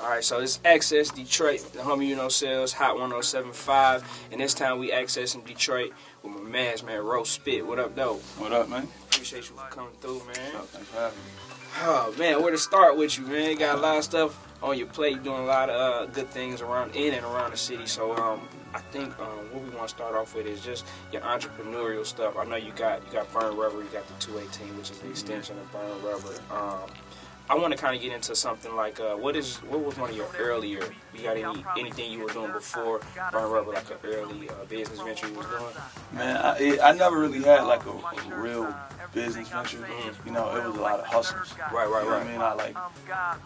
Alright, so it's Access Detroit, the homie Uknowcell, Hot 107.5, and this time we accessing Detroit with my man, Roast Spit. What up, though? What up, man? Appreciate you for coming through, man. What's up? Thanks for having me. Oh, man, where to start with you, man? You got a lot of stuff on your plate, doing a lot of good things in and around the city, so I think what we want to start off with is just your entrepreneurial stuff. I know you got Burn Rubber, you got the 218, which is the extension of Burn Rubber. I want to kind of get into something like what was one of your earlier? You got anything you were doing before Burn Rubber, like an early business venture you was doing? Man, I never really had like a real business venture. You know, it was a lot of hustles. Right. You know what I mean?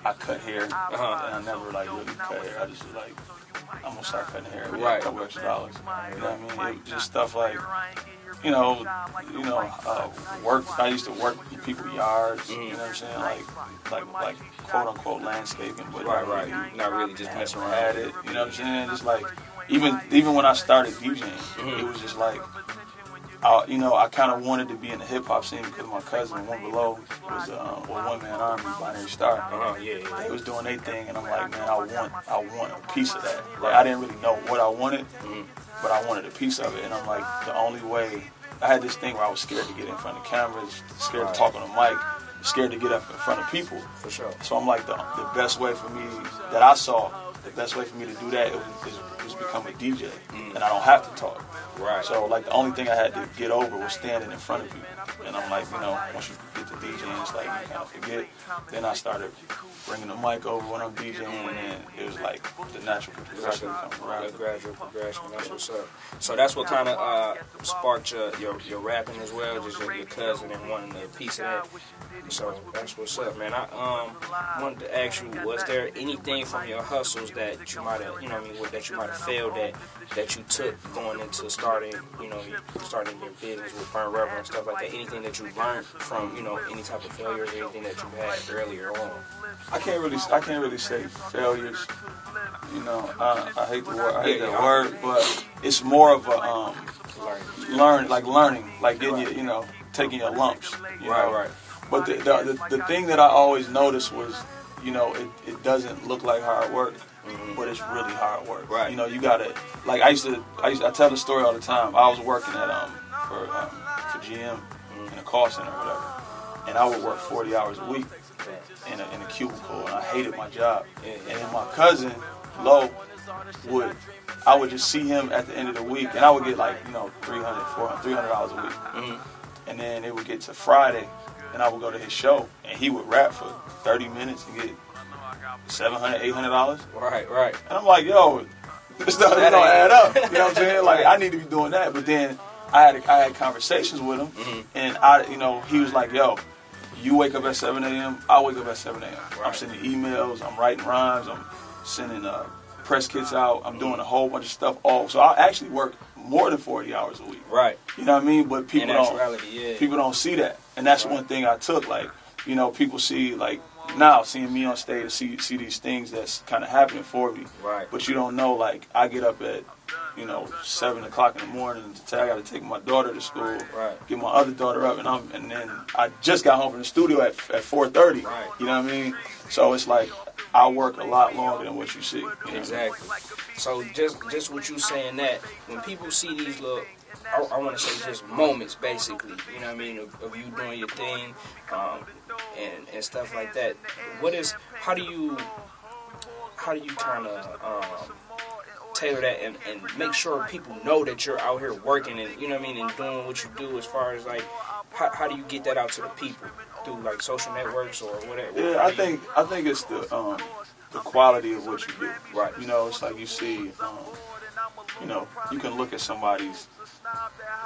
I cut hair, and I never like really cut hair. I just was like, I'm gonna start cutting hair. We had a couple extra dollars. You know what I mean? It was just stuff like, work. I used to work in people's yards. You know what I'm saying? Like quote unquote landscaping, but right. Not really just messing around. Had it. You know what I'm saying? Just like even when I started DJing, it was just like, I kind of wanted to be in the hip hop scene because my cousin, One Below, was a one man army, Binary Star. They was doing their thing, and I'm like, man, I want a piece of that. Like, I didn't really know what I wanted, but I wanted a piece of it, and I'm like, the only way. I had this thing where I was scared to get in front of cameras, scared to talk on the mic, scared to get up in front of people. For sure. So I'm like, the best way for me that I saw, the best way for me to do that was become a DJ, and I don't have to talk. Right. So like the only thing I had to get over was standing in front of people, and I'm like, once you get to DJing, it's like you kind of forget. Then I started bringing the mic over when I'm DJing, and then it was like the natural progression. Gradual progression. That's what's up. So that's what kind of sparked your rapping as well, just your cousin and wanting a piece of that. So that's what's up, man. I wanted to ask you, was there anything from your hustles that you might have, that you might have failed at, that you took going into starting your business with Burn Rubber and stuff like that? Anything that you learned from, any type of failures or anything that you had earlier on? I can't really say failures. I hate the word. I hate that word, but it's more of a learning, like getting taking your lumps. Right. But the thing that I always noticed was, it doesn't look like hard work, but it's really hard work. Right. You gotta, like I tell the story all the time. I was working at for GM in a call center or whatever, and I would work 40 hours a week in a cubicle, and I hated my job. And then my cousin Lo I would just see him at the end of the week, and I would get like $300, $400, $300 a week, and then it would get to Friday. And I would go to his show, and he would rap for 30 minutes and get $700, $800. Right. And I'm like, yo, this stuff don't add up. You know what I'm saying? Like, I need to be doing that. But then I had conversations with him, and he was like, yo, you wake up at 7 a.m., I wake up at 7 a.m. Right. I'm sending emails, I'm writing rhymes, I'm sending press kits out, I'm doing a whole bunch of stuff. So I actually work more than 40 hours a week. Right. You know what I mean? But people don't see that. And that's one thing I took. Like, people see, like, now seeing me on stage, see these things that's kind of happening for me. Right. But you don't know, like, I get up at, 7 o'clock in the morning I got to take my daughter to school, get my other daughter up, and then I just got home from the studio at 4:30. Right. You know what I mean? So it's like, I work a lot longer than what you see. Exactly. So just what you saying, that when people see these little, I want to say just moments, basically, you know what I mean, of you doing your thing, and stuff like that. How do you kind of tailor that and make sure people know that you're out here working and, you know what I mean, and doing what you do, as far as like, how do you get that out to the people? Through like social networks or whatever? Yeah, I think it's the quality of what you do. Right. It's like you see, you can look at somebody's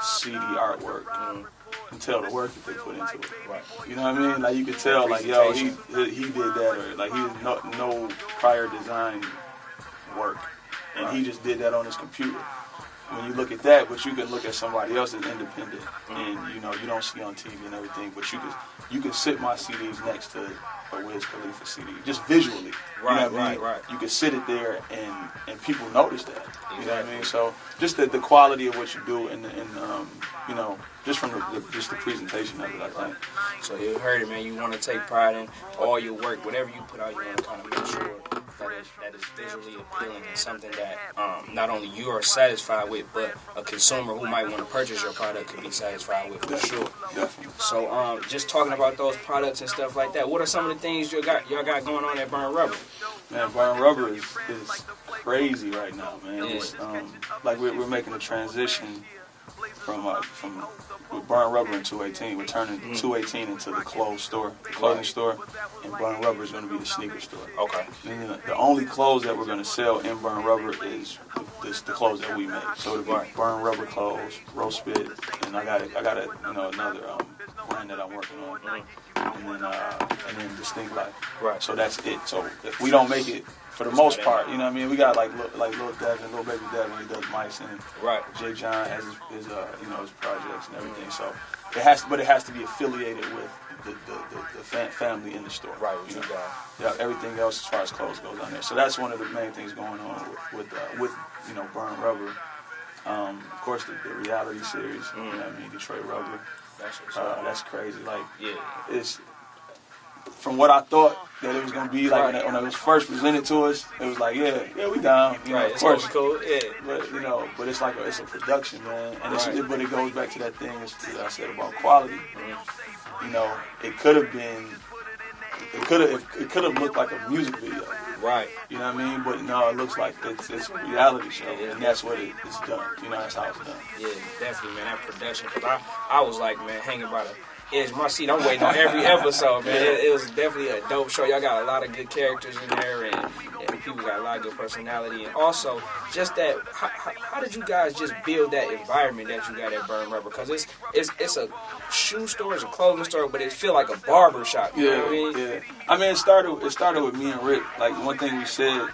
CD artwork and tell the work that they put into it. Right. You know what I mean? Like, you could tell, like, yo, he did that, or like he did no prior design work, and he just did that on his computer. When you look at that, but you can look at somebody else that's independent, and you don't see on TV and everything, but you can sit my CDs next to a Wiz Khalifa CD, just visually. Right. You can sit it there, and people notice that. You know what I mean? So just the quality of what you do, and just from the presentation of it, I think. So you heard it, man. You want to take pride in all your work, whatever you put out. You want to kind of make sure that visually appealing and something that not only you are satisfied with, but a consumer who might want to purchase your product could be satisfied with for sure. Definitely. So just talking about those products and stuff like that, what are some of the things y'all got going on at Burn Rubber? Man, Burn Rubber is crazy right now, man. Yeah. It's, like we're making a transition from with Burn Rubber in 218. We're turning 218 into the clothing store, and Burn Rubber is going to be the sneaker store. Okay. And then the only clothes that we're going to sell in Burn Rubber is the clothes that we make. So it'll be Burn Rubber clothes, Roast Spit, and I got another brand that I'm working on, and then Distinct Life. Right. So that's it. So if we don't make it, for the most part, you know what I mean, we got like Lil Devin, Lil Baby Devin, he does mice, and Jay John has his his projects and everything. So it has to be affiliated with the family in the store. Right. You know? Yeah. Everything else as far as clothes goes on there. So that's one of the main things going on with Burn Rubber. Of course, the reality series. You know what I mean, Detroit Rubber. That's crazy. Like, it's from what I thought that it was gonna be. Like when it was first presented to us, it was like, yeah, we down. You know, of course, cool. Yeah. But it's like it's a production, man, and but it goes back to that thing that I said about quality. You know, it could have looked like a music video. Right. You know what I mean? But no, it looks like it's a reality show, and that's what it's done. You know, that's how it's done. Yeah, definitely, man. That production, because I was like, man, hanging by the edge of my seat. I'm waiting on every episode, man. It was definitely a dope show. Y'all got a lot of good characters in there, and people got a lot of good personality. And also, just that, how did you guys just build that environment that you got at Burn Rubber? Because it's a shoe store, it's a clothing store, but it feel like a barber shop. You know what I mean? Yeah. I mean, it started with me and Rick. Like, one thing we said,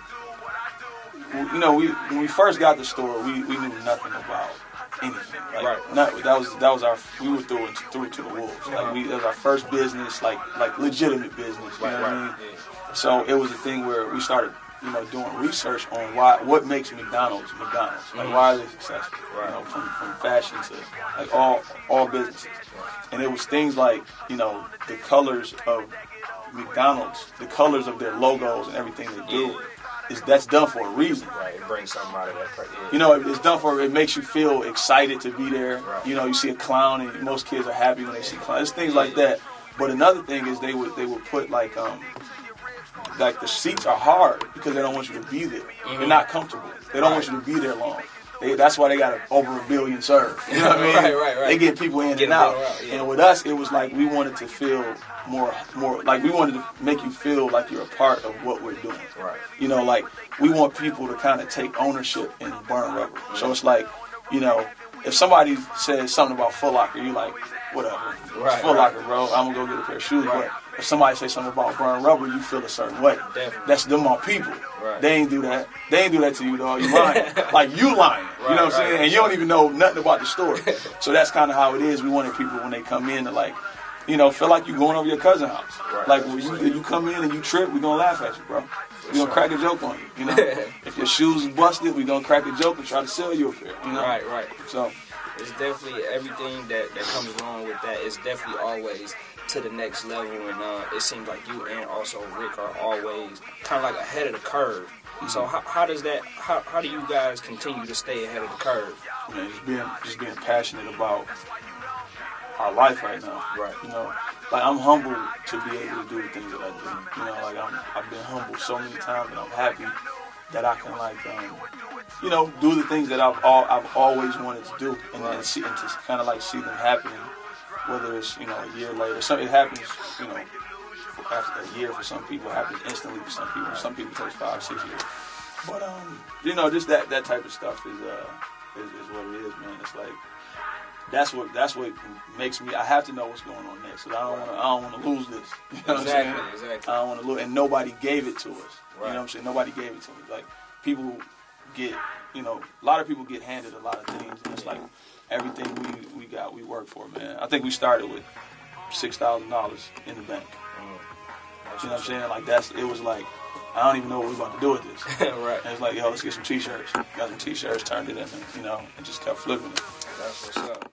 you know, when we first got the store, we knew nothing about anything. Like, that was our, we were through it to the wolves. Like, that was our first business, like legitimate business. You know what I mean? Yeah. So it was a thing where we started, you know, doing research on what makes McDonald's. Like, why are they successful? You know, from fashion to like all businesses. And it was things like, you know, the colors of McDonald's, the colors of their logos and everything they do. That's done for a reason. Right, it brings something out of that. Yeah. You know, it's done for, it makes you feel excited to be there. Right. You know, you see a clown, and most kids are happy when they see clowns. It's things like that. But another thing is they would put like the seats are hard because they don't want you to be there. They're not comfortable. They don't want you to be there long. That's why they got over 1 billion served. You know what I mean? Right. They get people in and out. And with us, it was like we wanted to feel more like we wanted to make you feel like you're a part of what we're doing. Right. You know, like we want people to kind of take ownership in Burn Rubber. So it's like, you know, if somebody says something about Foot Locker, you're like, whatever. It's Foot Locker, bro. I'm gonna go get a pair of shoes. But if somebody says something about Burn Rubber, you feel a certain way. Definitely. That's them my people. Right. They ain't do that. They ain't do that to you, dog. You lying. Like, you lying. You know what I'm saying? And you don't even know nothing about the store. So that's kind of how it is. We wanted people, when they come in, to, like, you know, feel like you going over your cousin's house. Right. Like, when you come in and you trip, we gonna laugh at you, bro. We gonna crack a joke on you. You know, if your shoes is busted, we gonna crack a joke and try to sell you a pair. You know? Right. So it's definitely everything that comes along with that. It's definitely always to the next level, and it seems like you and also Rick are always kind of like ahead of the curve. Mm-hmm. So how does that? How do you guys continue to stay ahead of the curve? Man, just being passionate about our life right now. Right. You know, like, I'm humbled to be able to do the things that I do. You know, like, I've been humbled so many times, and I'm happy that I can, like, you know, do the things that I've always wanted to do, and then to kind of like see them happen. Whether it's, you know, a year later, it happens, you know, after a year for some people, it happens instantly for some people. Some people takes 5-6 years. But you know, just that type of stuff is what it is, man. It's like that's what makes me. I have to know what's going on next, because I don't want to lose this. You know what I'm saying? Exactly. I don't want to lose, and nobody gave it to us. Right. You know what I'm saying? Nobody gave it to me. Like, people get, you know, a lot of people get handed a lot of things, and it's like, everything we got, we work for, man. I think we started with $6,000 in the bank. You know what I'm saying? Like, it was like, I don't even know what we're about to do with this. Right. And it's like, yo, let's get some t-shirts. Got some t-shirts, turned it in, you know, and just kept flipping it. That's what's up.